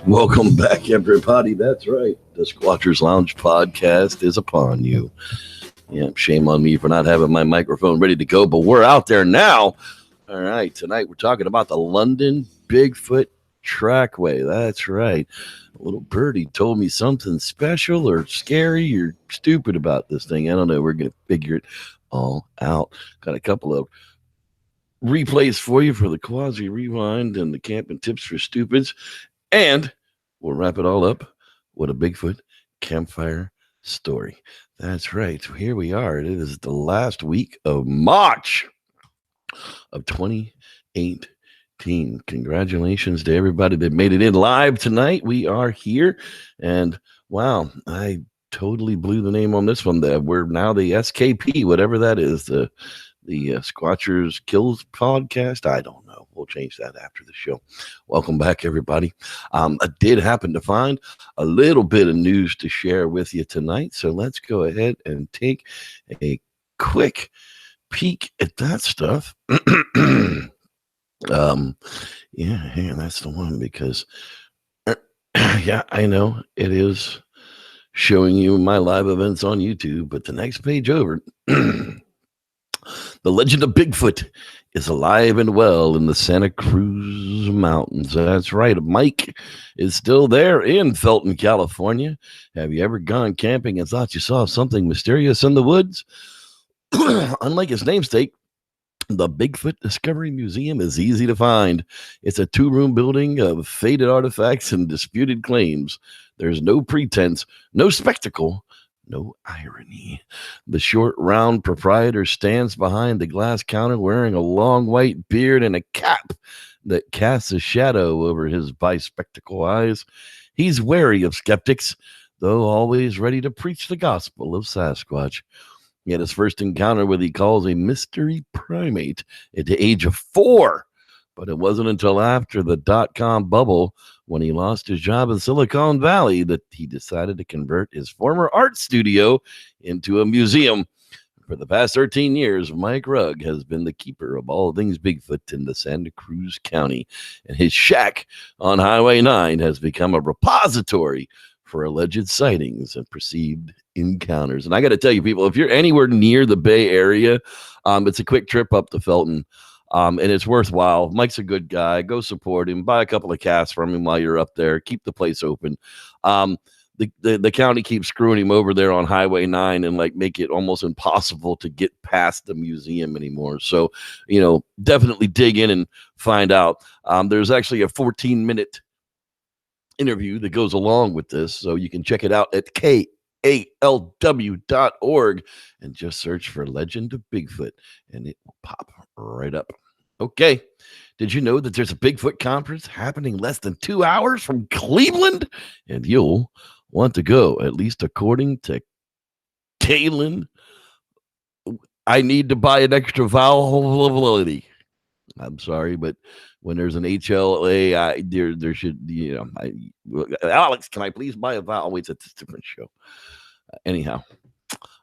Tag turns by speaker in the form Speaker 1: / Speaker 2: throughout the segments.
Speaker 1: Welcome back, everybody. That's right. The Squatchers Lounge podcast is upon you. Yeah, shame on me for not having my microphone ready to go, but we're out there now. All right, tonight we're talking about the London Bigfoot Trackway. That's right. A little birdie told me something special or scary or stupid about this thing. I don't know. We're going to figure it all out. Got a couple of replays for you for the Quasi Rewind and the Camping Tips for Stupids. And we'll wrap it all up with a Bigfoot campfire story. That's right. Here we are. It is the last week of March of 2018. Congratulations to everybody that made it in live tonight. We are here. And wow, I totally blew the name on this one. We're now the SKP, whatever that is, the Squatchers Kills podcast. I don't know. We'll change that after the show. Welcome back, everybody. I did happen to find a little bit of news to share with you tonight. So let's go ahead and take a quick peek at that stuff. Yeah, that's the one because, yeah, I know it is showing you my live events on YouTube, but the next page over. The legend of Bigfoot is alive and well in the Santa Cruz Mountains. That's right. Mike is still there in Felton, California. Have you ever gone camping and thought you saw something mysterious in the woods? Unlike his namesake, the Bigfoot Discovery Museum is easy to find. It's a 2-room building of faded artifacts and disputed claims. There's no pretense, no spectacle, no irony. The short, round proprietor stands behind the glass counter wearing a long white beard and a cap that casts a shadow over his bispectacle eyes. He's wary of skeptics, though always ready to preach the gospel of Sasquatch. He had his first encounter with what he calls a mystery primate at the age of 4. But it wasn't until after the .com bubble, when he lost his job in Silicon Valley, that he decided to convert his former art studio into a museum. For the past 13 years, Mike Rugg has been the keeper of all things Bigfoot in the Santa Cruz County, and his shack on Highway 9 has become a repository for alleged sightings and perceived encounters. And I got to tell you, people, if you're anywhere near the Bay Area, it's a quick trip up to Felton. And it's worthwhile. Mike's a good guy. Go support him. Buy a couple of casts from him while you're up there. Keep the place open. The county keeps screwing him over there on Highway 9 and make it almost impossible to get past the museum anymore. So, definitely dig in and find out. There's actually a 14-minute interview that goes along with this. So you can check it out at KALW.org and just search for Legend of Bigfoot and it will pop right up. Okay. Did you know that there's a Bigfoot conference happening less than 2 hours from Cleveland? And you'll want to go, at least according to Kaylin. I need to buy an extra vowel. I'm sorry, but when there's an HLA, there should, Alex, can I please buy a vowel? Wait, it's a different show. Anyhow,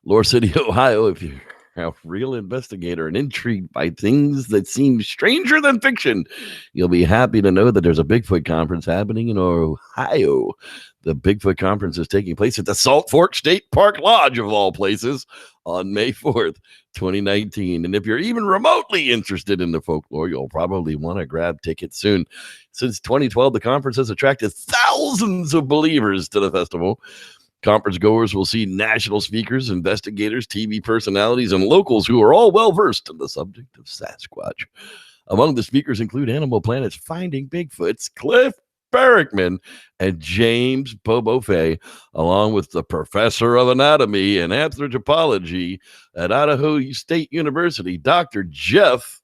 Speaker 1: Lore City, Ohio, if you're a real investigator and intrigued by things that seem stranger than fiction, you'll be happy to know that there's a Bigfoot conference happening in Ohio. The Bigfoot conference is taking place at the Salt Fork State Park Lodge, of all places, on May 4th, 2019. And if you're even remotely interested in the folklore, you'll probably want to grab tickets soon. Since 2012, the conference has attracted thousands of believers to the festival. Conference goers will see national speakers, investigators, TV personalities, and locals who are all well-versed in the subject of Sasquatch. Among the speakers include Animal Planet's Finding Bigfoot's Cliff Barrickman and James Bobo Fay, along with the professor of anatomy and anthropology at Idaho State University, Dr. Jeff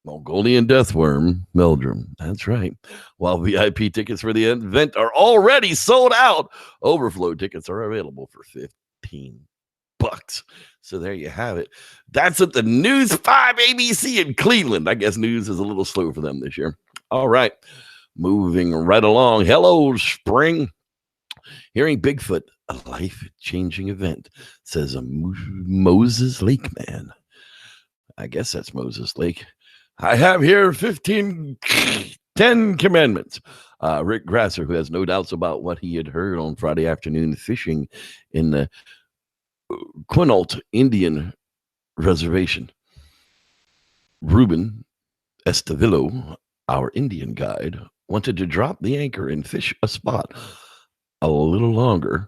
Speaker 1: Mongolian Deathworm Meldrum. That's right. While VIP tickets for the event are already sold out, overflow tickets are available for $15. So there you have it. That's at the News 5 ABC in Cleveland. I guess news is a little slow for them this year. All right. Moving right along. Hello, spring. Hearing Bigfoot, a life-changing event, says a Moses Lake man. I guess that's Moses Lake. I have here 15 Ten Commandments. Rick Grasser, who has no doubts about what he had heard on Friday afternoon fishing in the Quinault Indian Reservation. Ruben Estavillo, our Indian guide, wanted to drop the anchor and fish a spot a little longer.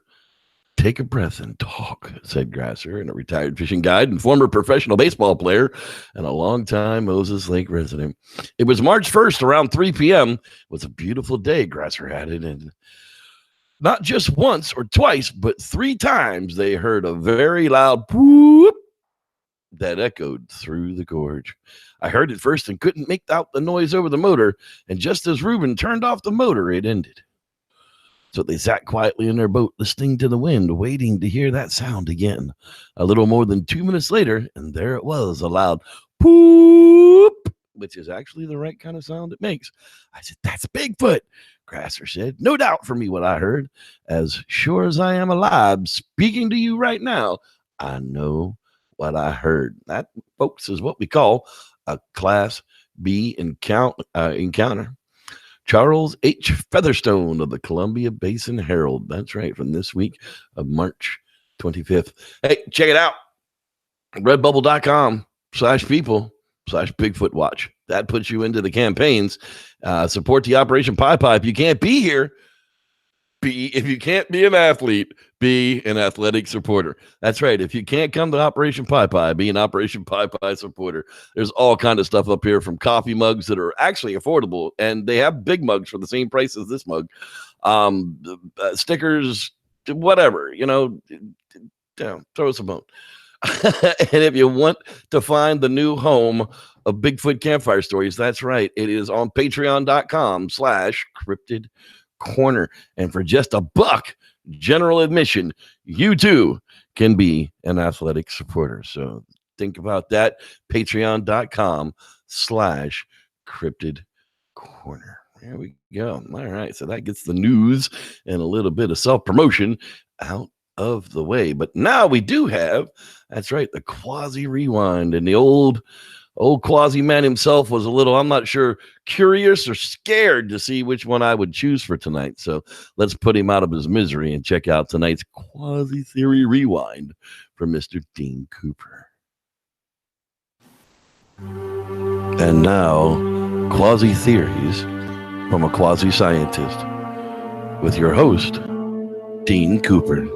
Speaker 1: Take a breath and talk, said Grasser, and a retired fishing guide and former professional baseball player and a longtime Moses Lake resident. It was March 1st around 3 p.m. It was a beautiful day, Grasser added, and not just once or twice, but 3 times they heard a very loud whoop that echoed through the gorge. I heard it first and couldn't make out the noise over the motor, and just as Reuben turned off the motor, it ended. So they sat quietly in their boat, listening to the wind, waiting to hear that sound again. A little more than 2 minutes later, and there it was, a loud poop, which is actually the right kind of sound it makes. I said, "That's Bigfoot," Grasser said. "No doubt for me what I heard. As sure as I am alive, speaking to you right now, I know what I heard." That, folks, is what we call a Class B encounter. Charles H. Featherstone of the Columbia Basin Herald. That's right, from this week of March 25th. Hey, check it out. redbubble.com/people/Bigfoot Watch. That puts you into the campaigns. Support the Operation Pie Pipe. You can't be here. If you can't be an athlete, be an athletic supporter. That's right. If you can't come to Operation Pie Pie, be an Operation Pie Pie supporter. There's all kind of stuff up here, from coffee mugs that are actually affordable, and they have big mugs for the same price as this mug. Stickers, whatever, throw us a bone. And if you want to find the new home of Bigfoot Campfire Stories, that's right. It is on patreon.com/cryptid corner, and for just $1 general admission, you too can be an athletic supporter. So think about that. patreon.com/cryptid corner. There we go. All right, so that gets the news and a little bit of self-promotion out of the way. But now we do have, that's right, the Quasi Rewind. And the old Quasi man himself was a little, I'm not sure, curious or scared to see which one I would choose for tonight. So let's put him out of his misery and check out tonight's Quasi Theory Rewind from Mr. Dean Cooper. And now, Quasi Theories from a Quasi Scientist with your host, Dean Cooper.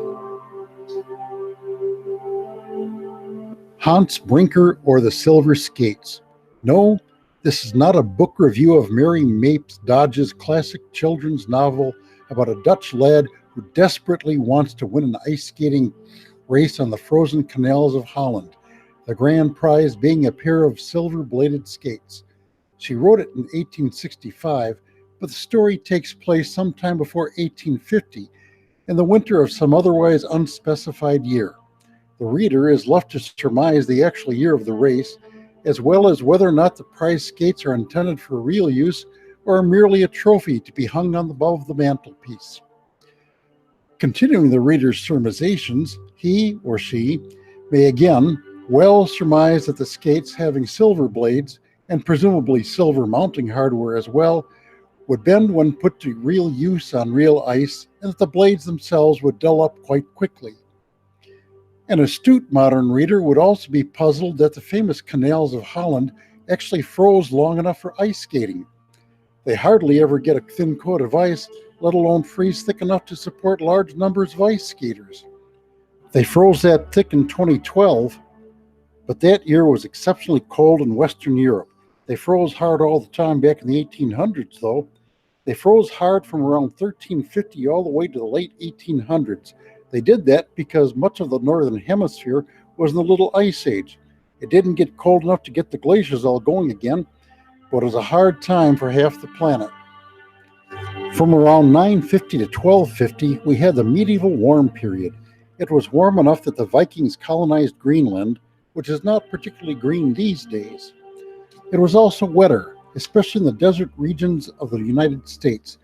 Speaker 2: Hans Brinker or the Silver Skates. No, this is not a book review of Mary Mapes Dodge's classic children's novel about a Dutch lad who desperately wants to win an ice skating race on the frozen canals of Holland, the grand prize being a pair of silver-bladed skates. She wrote it in 1865, but the story takes place sometime before 1850, in the winter of some otherwise unspecified year. The reader is left to surmise the actual year of the race, as well as whether or not the prize skates are intended for real use or are merely a trophy to be hung on above the mantelpiece. Continuing the reader's surmisations, he or she may again well surmise that the skates, having silver blades and presumably silver mounting hardware as well, would bend when put to real use on real ice, and that the blades themselves would dull up quite quickly. An astute modern reader would also be puzzled that the famous canals of Holland actually froze long enough for ice skating. They hardly ever get a thin coat of ice, let alone freeze thick enough to support large numbers of ice skaters. They froze that thick in 2012, but that year was exceptionally cold in Western Europe. They froze hard all the time back in the 1800s, though. They froze hard from around 1350 all the way to the late 1800s. They did that because much of the northern hemisphere was in the Little Ice Age. It didn't get cold enough to get the glaciers all going again, but it was a hard time for half the planet. From around 950 to 1250, we had the medieval warm period. It was warm enough that the Vikings colonized Greenland, which is not particularly green these days. It was also wetter, especially in the desert regions of the United States.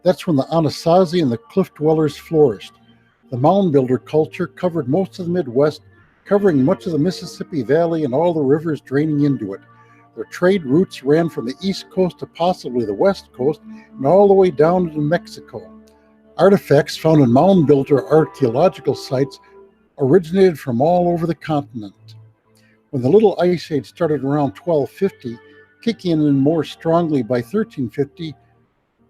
Speaker 2: That's when the Anasazi and the cliff dwellers flourished. The mound builder culture covered most of the Midwest, covering much of the Mississippi Valley and all the rivers draining into it. Their trade routes ran from the east coast to possibly the west coast and all the way down into Mexico. Artifacts found in mound builder archaeological sites originated from all over the continent. When the Little Ice Age started around 1250, kicking in more strongly by 1350,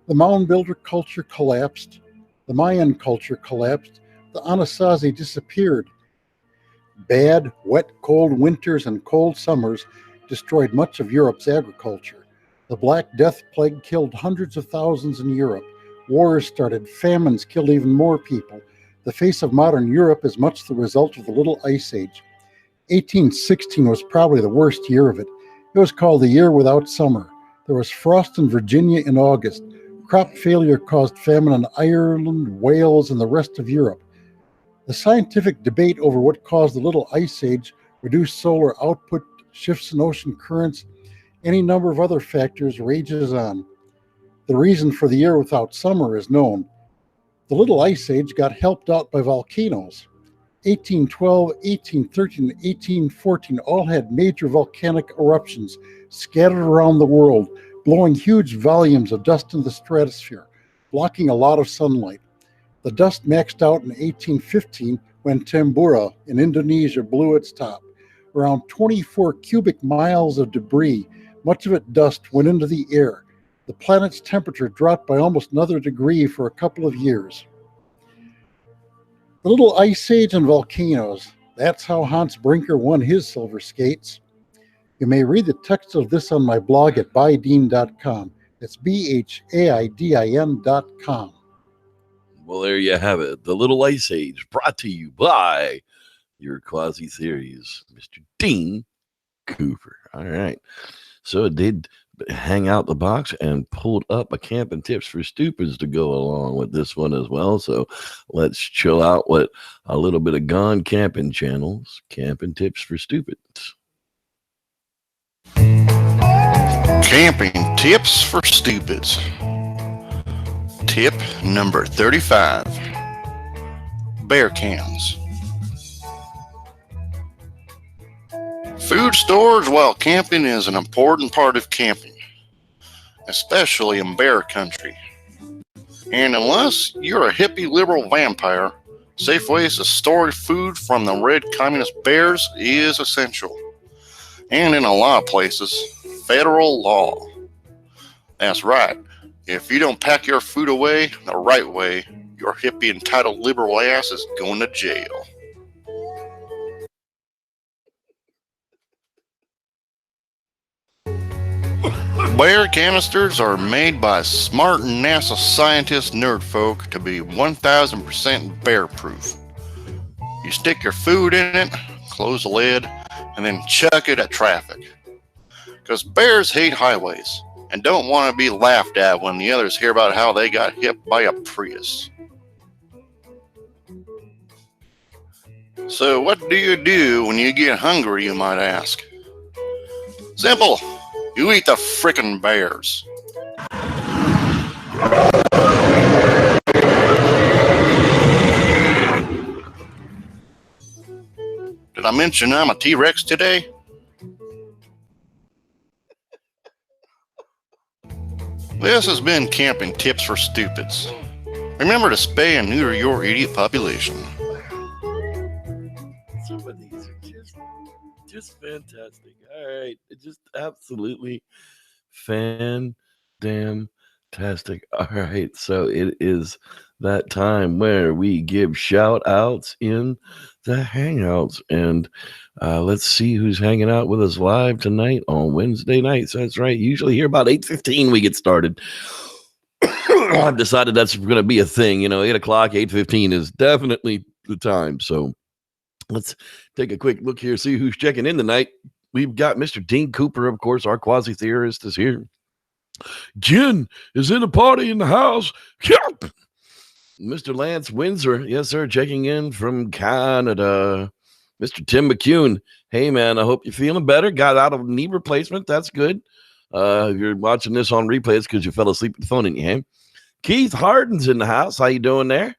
Speaker 2: the mound builder culture collapsed, the Mayan culture collapsed, the Anasazi disappeared. Bad, wet, cold winters and cold summers destroyed much of Europe's agriculture. The Black Death plague killed hundreds of thousands in Europe. Wars started, famines killed even more people. The face of modern Europe is much the result of the Little Ice Age. 1816 was probably the worst year of it. It was called the year without summer. There was frost in Virginia in August. Crop failure caused famine in Ireland, Wales, and the rest of Europe. The scientific debate over what caused the Little Ice Age, reduced solar output, shifts in ocean currents, any number of other factors rages on. The reason for the year without summer is known. The Little Ice Age got helped out by volcanoes. 1812, 1813, and 1814 all had major volcanic eruptions scattered around the world, blowing huge volumes of dust into the stratosphere, blocking a lot of sunlight. The dust maxed out in 1815 when Tambora in Indonesia blew its top. Around 24 cubic miles of debris, much of it dust, went into the air. The planet's temperature dropped by almost another degree for a couple of years. The Little Ice Age and volcanoes. That's how Hans Brinker won his silver skates. You may read the text of this on my blog at bhaidin.com. That's BHAIDIN.com.
Speaker 1: Well, there you have it. The Little Ice Age, brought to you by your Quasi Theories, Mr. Dean Cooper. All right. So it did hang out the box and pulled up a camping tips for stupids to go along with this one as well. So let's chill out with a little bit of Gone Camping Channel's Camping Tips for Stupids.
Speaker 3: Camping Tips for Stupids. Tip number 35. Bear cans. Food storage while camping is an important part of camping, especially in bear country. And unless you're a hippie liberal vampire, safe ways to store food from the red communist bears is essential. And in a lot of places, federal law. That's right. If you don't pack your food away the right way, your hippie entitled liberal ass is going to jail. Bear canisters are made by smart NASA scientist nerd folk to be 1000% bear proof. You stick your food in it, close the lid, and then chuck it at traffic. Because bears hate highways and don't want to be laughed at when the others hear about how they got hit by a Prius. So what do you do when you get hungry, you might ask? Simple. You eat the frickin' bears. Did I mention I'm a T-Rex today? This has been Camping Tips for Stupids. Remember to spay and neuter your idiot population.
Speaker 1: Some of these are just fantastic. All right. It's just absolutely fan-damn-tastic. All right. So it is that time where we give shout outs in the Hangouts. And let's see who's hanging out with us live tonight on Wednesday nights. That's right. Usually here about 8:15 we get started. I've decided that's going to be a thing. 8 o'clock, 8:15 is definitely the time. So let's take a quick look here, see who's checking in tonight. We've got Mr. Dean Cooper, of course, our quasi theorist is here. Jen is in a party in the house. Yep. Mr. Lance Windsor, yes, sir, checking in from Canada. Mr. Tim McCune, hey, man, I hope you're feeling better. Got out of knee replacement. That's good. If you're watching this on replay, it's because you fell asleep with the phone in your hand. Keith Harden's in the house. How you doing there?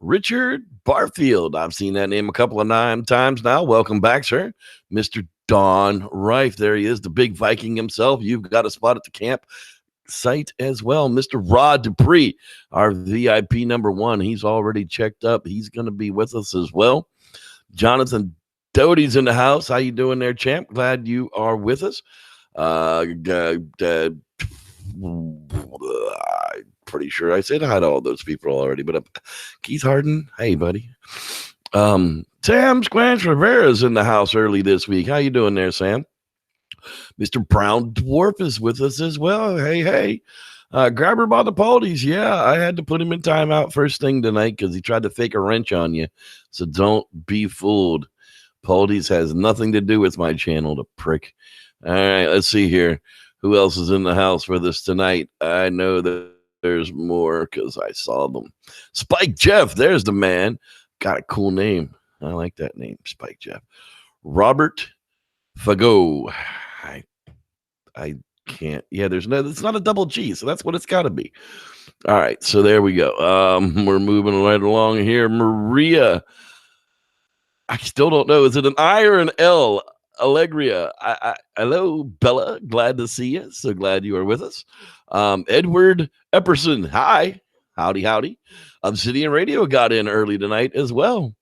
Speaker 1: Richard Barfield, I've seen that name a couple of times now. Welcome back, sir. Mr. Don Reif. There he is, the big Viking himself. You've got a spot at the camp site as well. Mr. Rod Dupree, our VIP number one. He's already checked up. He's going to be with us as well. Jonathan Doty's in the house. How you doing there, champ? Glad you are with us. I'm pretty sure I said hi to all those people already, but Keith Harden, hey buddy. Sam Squanch Rivera's in the house early this week. How you doing there, Sam? Mr. Brown Dwarf is with us as well. Hey. Grab her by the poldies. Yeah, I had to put him in timeout first thing tonight because he tried to fake a wrench on you. So don't be fooled. Poldies has nothing to do with my channel, the prick. All right, let's see here. Who else is in the house with us tonight? I know that there's more because I saw them. Spike Jeff, there's the man. Got a cool name. I like that name, Spike Jeff. Robert Fago. I can't. Yeah, it's not a double G, so that's what it's got to be. All right, so there we go. We're moving right along here. Maria. I still don't know. Is it an I or an L? Allegria. Hello, Bella. Glad to see you. So glad you are with us. Edward Epperson. Hi. Howdy. Obsidian Radio got in early tonight as well.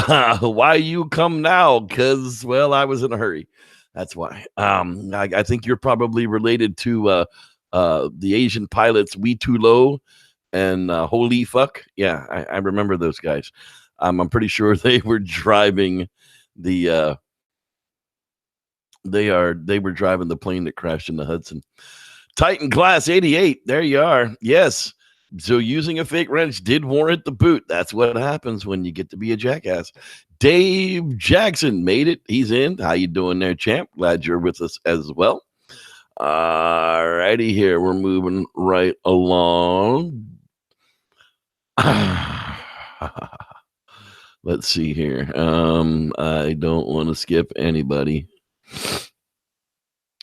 Speaker 1: Why you come now? Because, well, I was in a hurry. That's why. I think you're probably related to the Asian pilots We Too Low and Holy Fuck. Yeah, I remember those guys. I'm pretty sure they were driving the they were driving the plane that crashed in the Hudson. Titan Class 88. There you are. Yes. So using a fake wrench did warrant the boot. That's what happens when you get to be a jackass. Dave Jackson made it. He's in. How you doing there, champ? Glad you're with us as well. All righty here. We're moving right along. Let's see here. I don't want to skip anybody.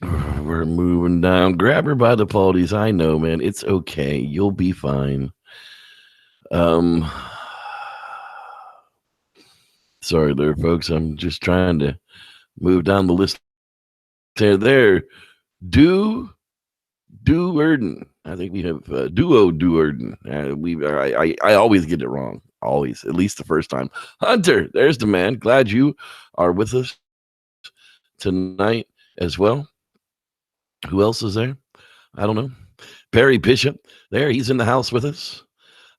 Speaker 1: We're moving down. Grab her by the poldies. I know, man. It's okay. You'll be fine. Sorry there, folks. I'm just trying to move down the list. There. Do Erden. I think we have Duo Erden. I always get it wrong. Always, at least the first time. Hunter, there's the man. Glad you are with us tonight as well. Who else is there? I don't know. Barry Bishop, there. He's in the house with us.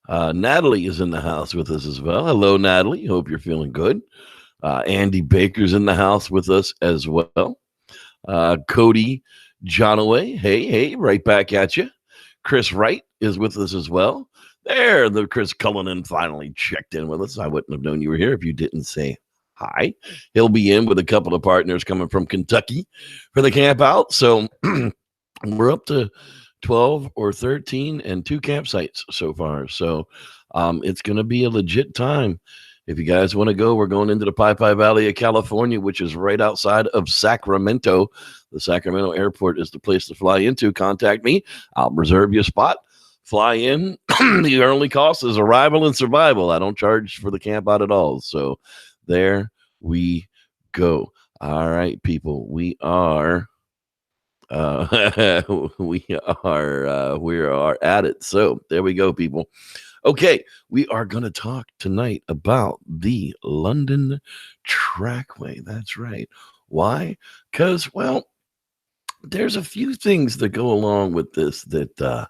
Speaker 1: Natalie is in the house with us as well. Hello, Natalie. Hope you're feeling good. Andy Baker's in the house with us as well. Cody Johnaway. Hey, right back at you. Chris Wright is with us as well. There, the Chris Cullinan finally checked in with us. I wouldn't have known you were here if you didn't say hi. He'll be in with a couple of partners coming from Kentucky for the camp out. So we're up to 12 or 13 and 2 campsites so far. So it's going to be a legit time. If you guys want to go, we're going into the Pi Valley of California, which is right outside of Sacramento. The Sacramento airport is the place to fly into. Contact me. I'll reserve you a spot. Fly in. The only cost is arrival and survival. I don't charge for the camp out at all. So there we go. All right, people. We are we are at it. So there we go, people. Okay, we are going to talk tonight about the London Trackway. That's right. Why? Because, well, there's a few things that go along with this that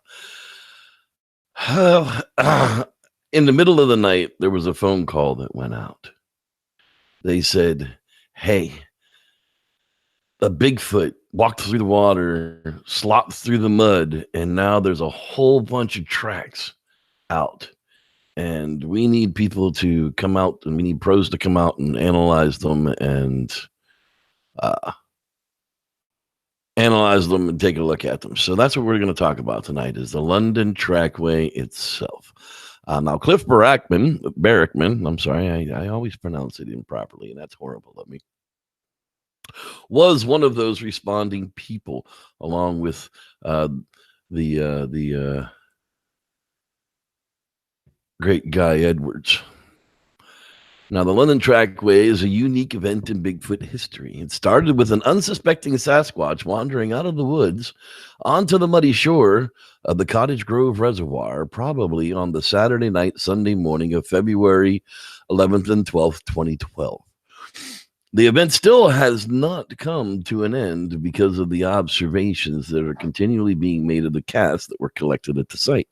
Speaker 1: in the middle of the night, there was a phone call that went out. They said, hey, a Bigfoot walked through the water, slopped through the mud, and now there's a whole bunch of tracks out. And we need people to come out, and we need pros to come out and analyze them and take a look at them. So that's what we're going to talk about tonight is the London Trackway itself. Now, Cliff Barrickman, I'm sorry, I always pronounce it improperly, and that's horrible of me, was one of those responding people, along with the great Guy Edwards. Now, the London Trackway is a unique event in Bigfoot history. It started with an unsuspecting Sasquatch wandering out of the woods onto the muddy shore of the Cottage Grove Reservoir, probably on the Saturday night, Sunday morning of February 11th and 12th, 2012. The event still has not come to an end because of the observations that are continually being made of the casts that were collected at the site.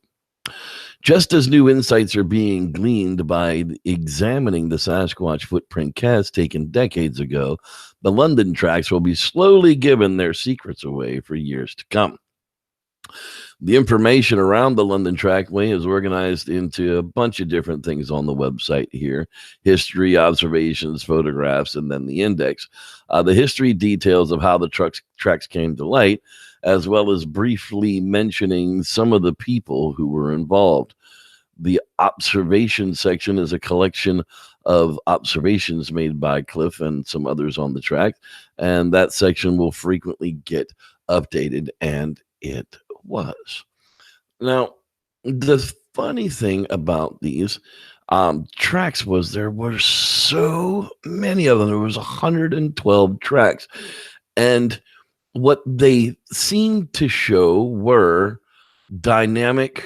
Speaker 1: Just as new insights are being gleaned by examining the Sasquatch footprint casts taken decades ago, the London tracks will be slowly giving their secrets away for years to come. The information around the London Trackway is organized into a bunch of different things on the website here: history, observations, photographs, and then the index. The history details of how the tracks came to light, as well as briefly mentioning some of the people who were involved. The observation section is a collection of observations made by Cliff and some others on the track, and that section will frequently get updated, and it was. Now, the funny thing about these tracks was there were so many of them. There was 112 tracks, and what they seemed to show were dynamic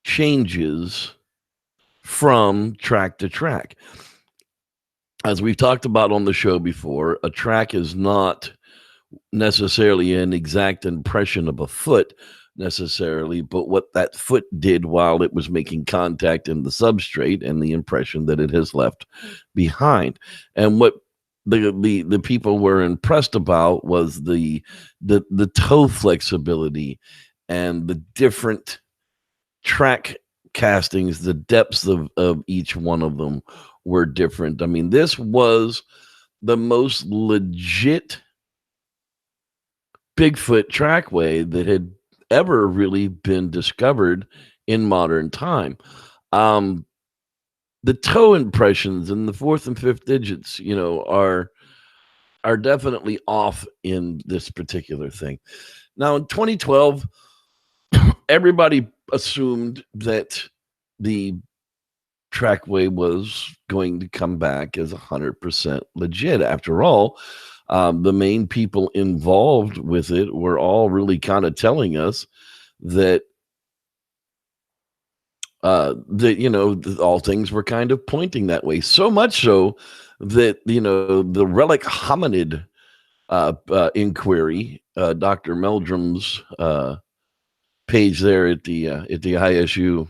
Speaker 1: changes from track to track. As we've talked about on the show before, a track is not necessarily an exact impression of a foot necessarily, but what that foot did while it was making contact in the substrate and the impression that it has left behind. And what the people were impressed about was the toe flexibility and the different track castings. The depths of each one of them were different. I mean, this was the most legit Bigfoot trackway that had ever really been discovered in modern time. The toe impressions and the fourth and fifth digits, are definitely off in this particular thing. Now, in 2012, everybody assumed that the trackway was going to come back as 100% legit. After all, the main people involved with it were all really kind of telling us that all things were kind of pointing that way. So much so that the relic hominid inquiry, Dr. Meldrum's page there at the ISU,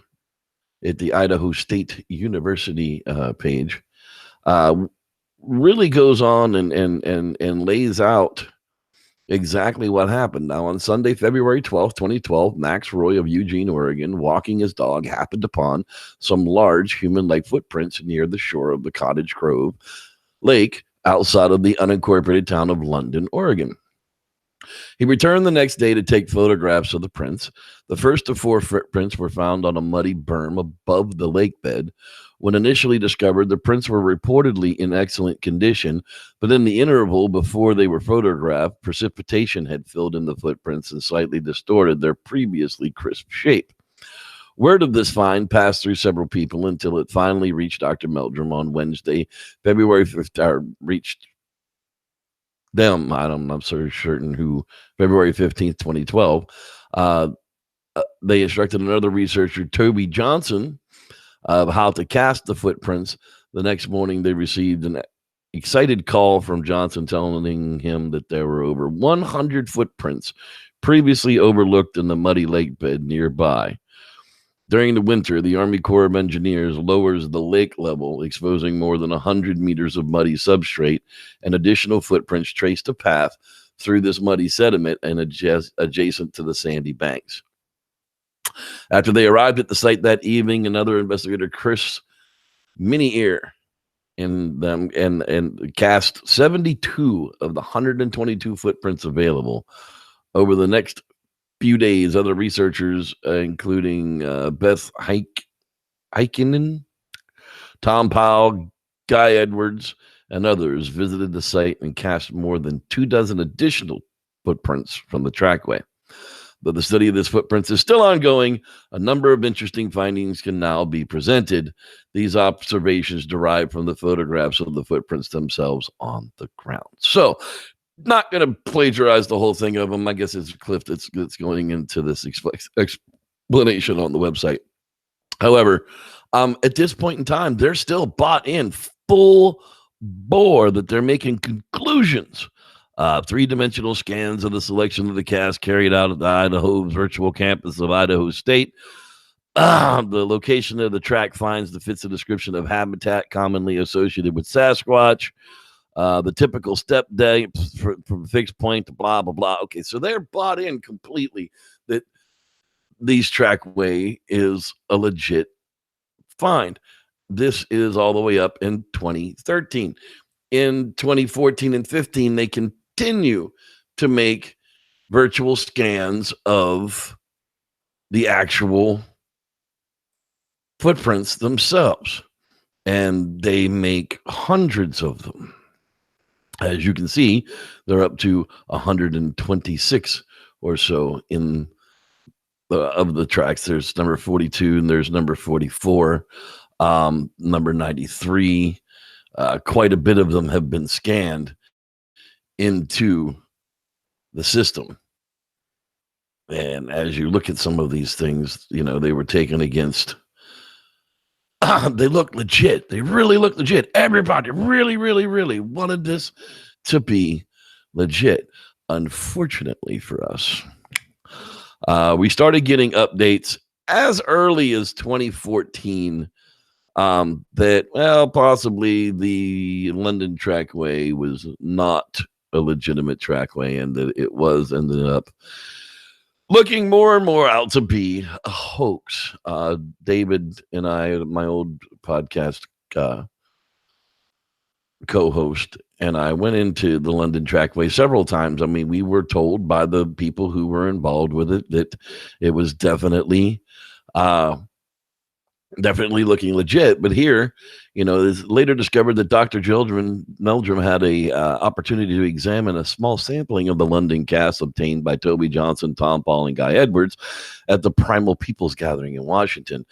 Speaker 1: at the Idaho State University page, really goes on and lays out exactly what happened. Now, on Sunday, February 12th, 2012, Max Roy of Eugene, Oregon, walking his dog, happened upon some large human-like footprints near the shore of the Cottage Grove Lake outside of the unincorporated town of London, Oregon. He returned the next day to take photographs of the prints. The first of 4 footprints were found on a muddy berm above the lake bed. When initially discovered, the prints were reportedly in excellent condition, but in the interval before they were photographed, precipitation had filled in the footprints and slightly distorted their previously crisp shape. Word of this find passed through several people until it finally reached Dr. Meldrum on Wednesday, February 5th, reached them. I'm not so certain who. February 15th, 2012. They instructed another researcher, Toby Johnson, of how to cast the footprints. The next morning, they received an excited call from Johnson telling him that there were over 100 footprints previously overlooked in the muddy lake bed nearby. During the winter, the Army Corps of Engineers lowers the lake level, exposing more than 100 meters of muddy substrate, and additional footprints traced a path through this muddy sediment and adjacent to the sandy banks. After they arrived at the site that evening, another investigator, Chris Minier, and cast 72 of the 122 footprints available. Over the next few days, other researchers, including Beth Heikkinen, Tom Powell, Guy Edwards, and others, visited the site and cast more than 24 additional footprints from the trackway. Though the study of this footprints is still ongoing, a number of interesting findings can now be presented. These observations derive from the photographs of the footprints themselves on the ground. So, not going to plagiarize the whole thing of them. I guess it's Cliff that's going into this explanation on the website. However, at this point in time, they're still bought in full bore that they're making conclusions. Three-dimensional scans of the selection of the cast carried out at the Idaho virtual campus of Idaho State. The location of the track finds that fits the description of habitat commonly associated with Sasquatch. The typical step depth from fixed point to blah, blah, blah. Okay, so they're bought in completely that these Trackway is a legit find. This is all the way up in 2013. In 2014 and 15, they continue to make virtual scans of the actual footprints themselves, and they make hundreds of them. As you can see, they're up to 126 or so in of the tracks. There's number 42 and there's number 44, number 93. Quite a bit of them have been scanned into the system. And as you look at some of these things, you know, they were taken against. They look legit. They really look legit. Everybody really, really, really wanted this to be legit. Unfortunately for us, we started getting updates as early as 2014 that, well, possibly the London Trackway was not a legitimate Trackway and that it was ended up looking more and more out to be a hoax. David and I, my old podcast co-host, and I went into the London Trackway several times. I mean, we were told by the people who were involved with it that it was definitely looking legit. But here, you know, it's later discovered that Dr. Meldrum had a opportunity to examine a small sampling of the London cast obtained by Toby Johnson, Tom Paul, and Guy Edwards at the Primal Peoples Gathering in Washington.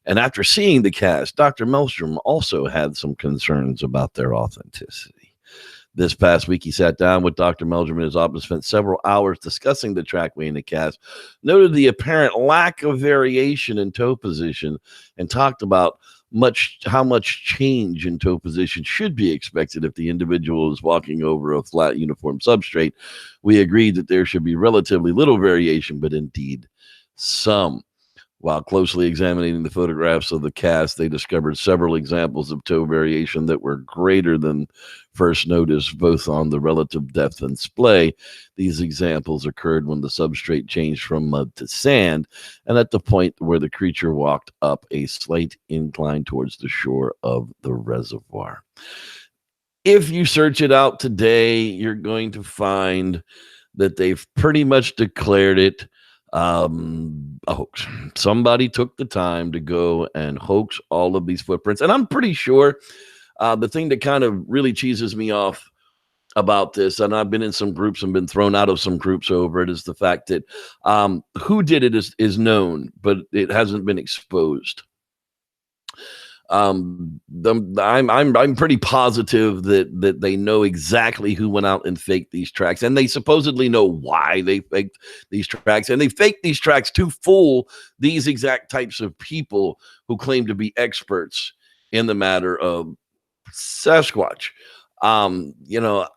Speaker 1: And after seeing the cast, Dr. Meldrum also had some concerns about their authenticity. This past week, he sat down with Dr. Meldrum in his office, spent several hours discussing the Trackway and the cast, noted the apparent lack of variation in toe position, and talked about how much change in toe position should be expected if the individual is walking over a flat uniform substrate. We agreed that there should be relatively little variation, but indeed some. While closely examining the photographs of the cast, they discovered several examples of toe variation that were greater than first noticed, both on the relative depth and splay. These examples occurred when the substrate changed from mud to sand, and at the point where the creature walked up a slight incline towards the shore of the reservoir. If you search it out today, you're going to find that they've pretty much declared it a hoax. Somebody took the time to go and hoax all of these footprints. And I'm pretty sure the thing that kind of really cheeses me off about this, and I've been in some groups and been thrown out of some groups over it, is the fact that who did it is known, but it hasn't been exposed. I'm pretty positive that they know exactly who went out and faked these tracks, and they supposedly know why they faked these tracks, and they faked these tracks to fool these exact types of people who claim to be experts in the matter of Sasquatch. You know,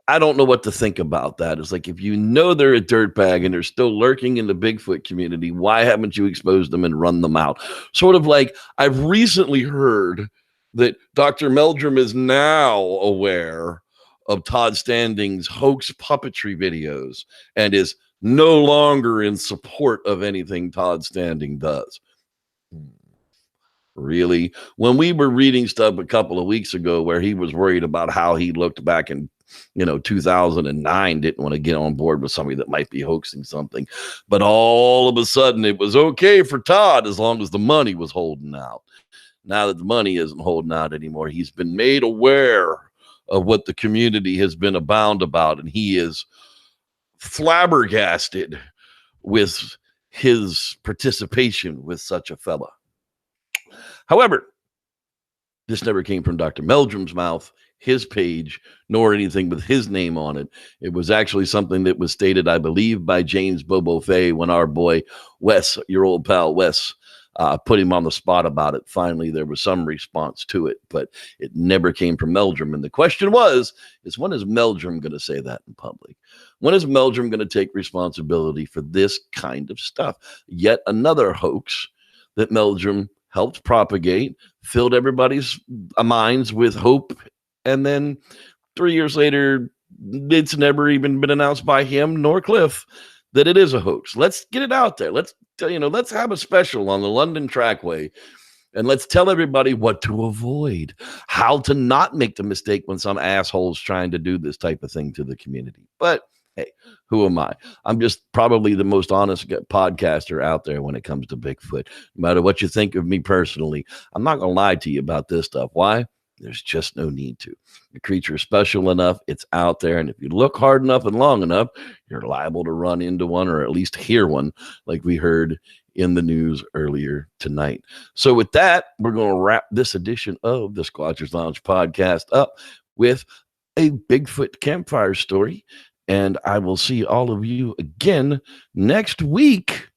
Speaker 1: I don't know what to think about that. It's like, if you know they're a dirtbag and they're still lurking in the Bigfoot community, why haven't you exposed them and run them out? Sort of like, I've recently heard that Dr. Meldrum is now aware of Todd Standing's hoax puppetry videos and is no longer in support of anything Todd Standing does. Really? When we were reading stuff a couple of weeks ago where he was worried about how he looked back in 2009, didn't want to get on board with somebody that might be hoaxing something, but all of a sudden it was okay for Todd as long as the money was holding out. Now that the money isn't holding out anymore, he's been made aware of what the community has been abound about, and he is flabbergasted with his participation with such a fella. However, this never came from Dr. Meldrum's mouth, his page, nor anything with his name on it. It was actually something that was stated, I believe, by James Bobo Fay when our boy Wes, your old pal Wes, put him on the spot about it. Finally, there was some response to it, but it never came from Meldrum. And the question is when is Meldrum going to say that in public? When is Meldrum going to take responsibility for this kind of stuff? Yet another hoax that Meldrum helped propagate, filled everybody's minds with hope, and then 3 years later, it's never even been announced by him nor Cliff that it is a hoax. Let's get it out there. Let's have a special on the London Trackway, and let's tell everybody what to avoid, how to not make the mistake when some asshole's trying to do this type of thing to the community. But hey, who am I? I'm just probably the most honest podcaster out there when it comes to Bigfoot. No matter what you think of me personally, I'm not going to lie to you about this stuff. Why? There's just no need to. The creature is special enough. It's out there. And if you look hard enough and long enough, you're liable to run into one or at least hear one like we heard in the news earlier tonight. So with that, we're going to wrap this edition of the Squatchers Lounge podcast up with a Bigfoot campfire story. And I will see all of you again next week.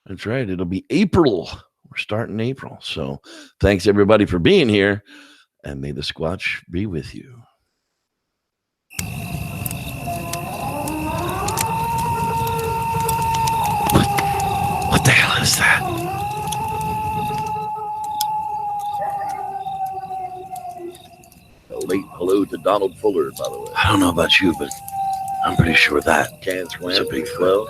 Speaker 1: That's right. It'll be April. We're starting April. So thanks everybody for being here. And may the Squatch be with you. What the hell is that? A late hello to Donald Fuller, by the way. I don't know about you, but I'm pretty sure that was a Bigfoot.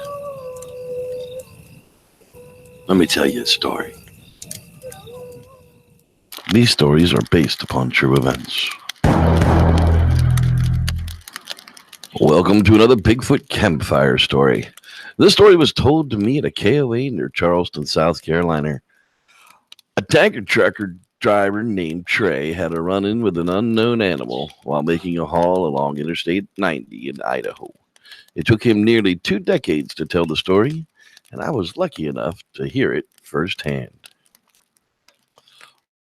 Speaker 1: Let me tell you a story. These stories are based upon true events. Welcome to another Bigfoot campfire story. This story was told to me at a KOA near Charleston, South Carolina. A tanker trucker driver named Trey had a run-in with an unknown animal while making a haul along Interstate 90 in Idaho. It took him nearly 2 decades to tell the story, and I was lucky enough to hear it firsthand.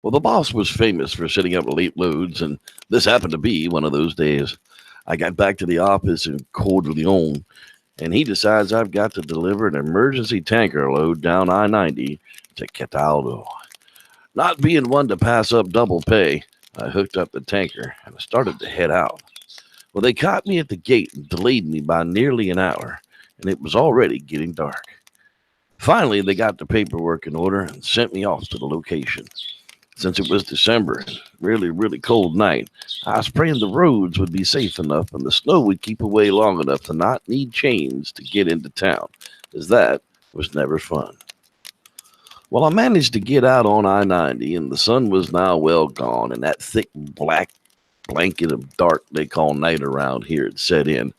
Speaker 1: Well, the boss was famous for setting up late loads, and this happened to be one of those days. I got back to the office in Coeur d'Alene, and he decides I've got to deliver an emergency tanker load down I-90 to Cataldo. Not being one to pass up double pay, I hooked up the tanker and I started to head out. Well, they caught me at the gate and delayed me by nearly an hour, and it was already getting dark. Finally, they got the paperwork in order and sent me off to the location. Since it was December, really cold night, I was praying the roads would be safe enough and the snow would keep away long enough to not need chains to get into town, as that was never fun. Well, I managed to get out on I-90, and the sun was now well gone, and that thick black blanket of dark they call night around here had set in.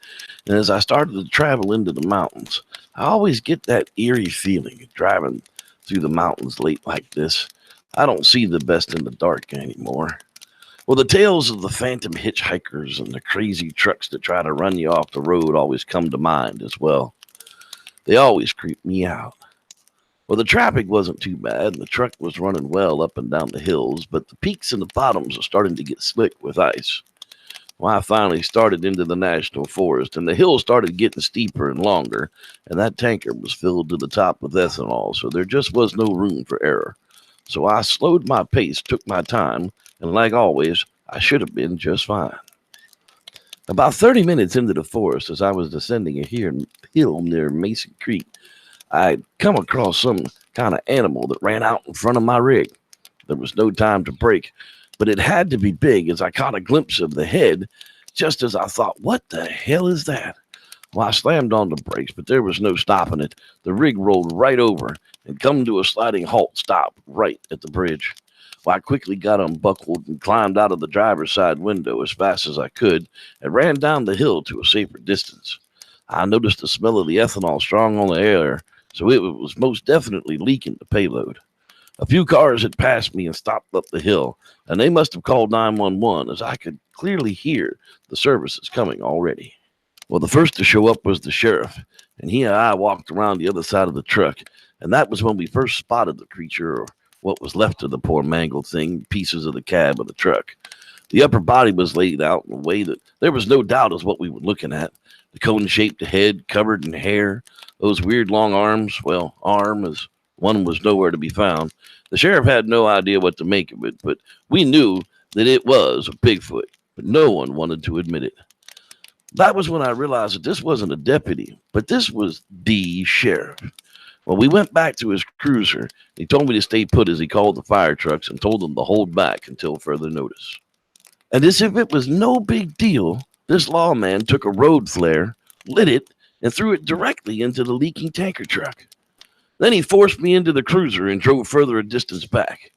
Speaker 1: And as I started to travel into the mountains, I always get that eerie feeling of driving through the mountains late like this. I don't see the best in the dark anymore. Well, the tales of the phantom hitchhikers and the crazy trucks that try to run you off the road always come to mind as well. They always creep me out. Well, the traffic wasn't too bad, and the truck was running well up and down the hills, but the peaks and the bottoms are starting to get slick with ice. Well, I finally started into the national forest, and the hills started getting steeper and longer, and that tanker was filled to the top with ethanol, so there just was no room for error. So I slowed my pace, took my time, and like always, I should have been just fine. About 30 minutes into the forest, as I was descending a hill near Mason Creek, I'd come across some kind of animal that ran out in front of my rig. There was no time to brake, but it had to be big as I caught a glimpse of the head, just as I thought, what the hell is that? Well, I slammed on the brakes, but there was no stopping it. The rig rolled right over and come to a sliding halt stop right at the bridge. Well, I quickly got unbuckled and climbed out of the driver's side window as fast as I could and ran down the hill to a safer distance. I noticed the smell of the ethanol strong on the air, so it was most definitely leaking the payload. A few cars had passed me and stopped up the hill, and they must have called 911 as I could clearly hear the services coming already. Well, the first to show up was the sheriff, and he and I walked around the other side of the truck, and that was when we first spotted the creature, or what was left of the poor mangled thing, pieces of the cab of the truck. The upper body was laid out in a way that there was no doubt is what we were looking at. The cone-shaped head covered in hair, those weird long arms, well, arm as one was nowhere to be found. The sheriff had no idea what to make of it, but we knew that it was a Bigfoot, but no one wanted to admit it. That was when I realized that this wasn't a deputy, but this was the sheriff. Well, we went back to his cruiser. He told me to stay put as he called the fire trucks and told them to hold back until further notice. And as if it was no big deal, this lawman took a road flare, lit it, and threw it directly into the leaking tanker truck. Then he forced me into the cruiser and drove further a distance back.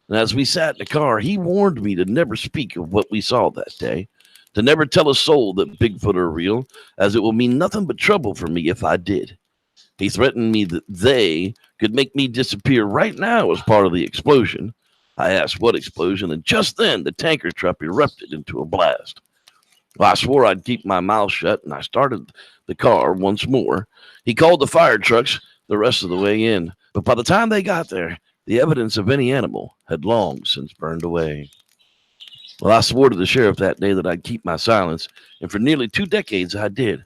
Speaker 1: And as we sat in the car, he warned me to never speak of what we saw that day, to never tell a soul that Bigfoot are real, as it will mean nothing but trouble for me if I did. He threatened me that they could make me disappear right now as part of the explosion. I asked what explosion, and just then the tanker truck erupted into a blast. Well, I swore I'd keep my mouth shut, and I started the car once more. He called the fire trucks the rest of the way in, but by the time they got there, the evidence of any animal had long since burned away. Well, I swore to the sheriff that day that I'd keep my silence, and for nearly 2 decades I did.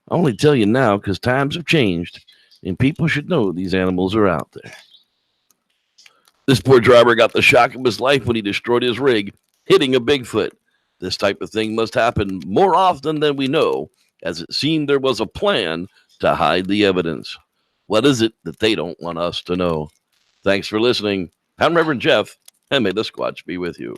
Speaker 1: I only tell you now because times have changed, and people should know these animals are out there. This poor driver got the shock of his life when he destroyed his rig, hitting a Bigfoot. This type of thing must happen more often than we know, as it seemed there was a plan to hide the evidence. What is it that they don't want us to know? Thanks for listening. I'm Reverend Jeff, and may the Squatch be with you.